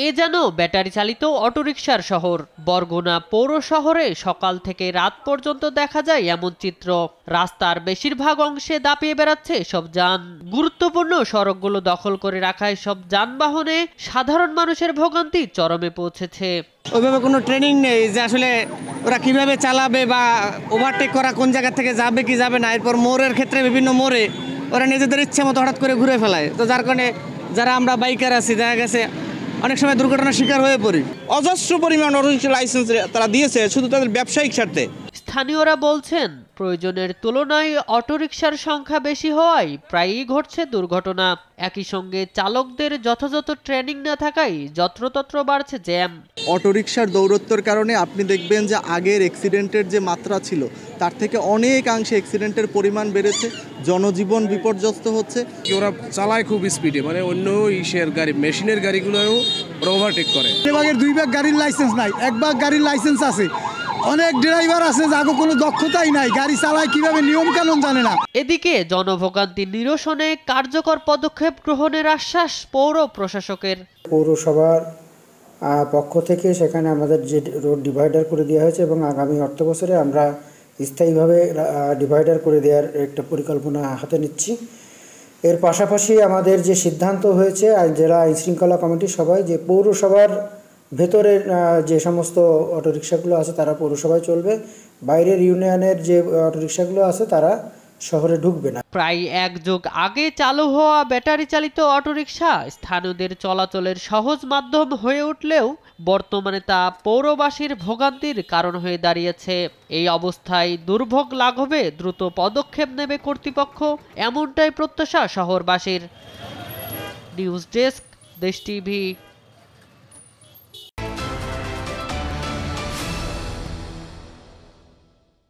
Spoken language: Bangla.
এ যেন ব্যাটারি চালিত অটোরিকশার শহর। বরগুনা পৌর শহরে সকাল থেকে রাত পর্যন্ত দেখা যায় এমন চিত্র। রাস্তার বেশিরভাগ অংশে দাপিয়ে বেড়াচ্ছে সব যান। গুরুত্বপূর্ণ সড়কগুলো দখল করে রাখায় সব যানবাহনে সাধারণ মানুষের ভোগান্তি চরমে পৌঁছেছে। ওইভাবে কোনো ট্রেনিং নেই যে আসলে ওরা কিভাবে চালাবে বা ওভারটেক করা কোন জায়গা থেকে যাবে কি যাবে না। এরপর মোড়ের ক্ষেত্রে বিভিন্ন মোড়ে ওরা নিজেদের ইচ্ছে মতো হঠাৎ করে ঘুরে ফেলায়। তো যার কারণে যারা আমরা বাইকার আছি দেখা গেছে অনেক সময় দুর্ঘটনার শিকার হয়ে পড়ি। অজস্র পরিমাণ অটোরিকশা লাইসেন্স তারা দিয়েছে শুধু তাদের ব্যবসায়িক স্বার্থে। স্থানীয়রা বলছেন, প্রয়োজনের তুলনায় অটোরিকশার সংখ্যা বেশি হওয়ায় প্রায়ই ঘটছে দুর্ঘটনা। একই সঙ্গে চালকদের যথাযথ ট্রেনিং না থাকায় যত্রতত্র বাড়ছে জ্যাম। অটোরিকশার দৌরত্বের কারণে আপনি দেখবেন যে আগের অ্যাক্সিডেন্টের যে মাত্রা ছিল তার থেকে অনেকাংশে অ্যাক্সিডেন্টের পরিমাণ বেড়েছে, জনজীবন বিপর্যস্ত হচ্ছে। ওরা চালায় খুব স্পিডে, মানে অন্য ইসের গাড়ি মেশিনের গাড়িগুলোও ওরা ওভারটেক করে। এবারের 2 ভাগ গাড়ির লাইসেন্স নাই, 1 ভাগ গাড়ির লাইসেন্স আছে। অনেক ড্রাইভার আছে যাগো কোনো দক্ষতাই নাই, গাড়ি চালায় কিভাবে নিয়ম কানুন জানে না। এদিকে জনভোগান্তি নিরসনে কার্যকর পদক্ষেপ গ্রহণের আশ্বাস পৌর প্রশাসকের। পৌরসভার পক্ষ থেকে সেখানে আমাদের যে রোড ডিভাইডার করে দেওয়া হয়েছে এবং আগামী অর্থ বছরে আমরা স্থায়ীভাবে ডিভাইডার করে দেওয়ার একটা পরিকল্পনা হাতে নিচ্ছি। এর পাশাপাশি আমাদের যে সিদ্ধান্ত হয়েছে জেলা আইনশৃঙ্খলা কমিটির সবাই যে পৌরসভার ভেতরের যে সমস্ত অটোরিকশাগুলো আছে তারা পৌরসভায় চলবে, বাইরের ইউনিয়নের যে অটোরিকশাগুলো আছে তারা শহরে ঢুকবে না। প্রায় 1 যুগ আগে চালু হওয়া ব্যাটারি চালিত অটোরিকশা স্থানীয়দের চলাচলের সহজ মাধ্যম হয়ে উঠলেও বর্তমানে তা পৌরবাসীর ভোগান্তির কারণ হয়ে দাঁড়িয়েছে। এই অবস্থায় দুর্ভোগ লাঘবে দ্রুত পদক্ষেপ নেবে কর্তৃপক্ষ, এমনটাই প্রত্যাশা শহরবাসীর। নিউজ ডেস্ক, দেশ টিভি।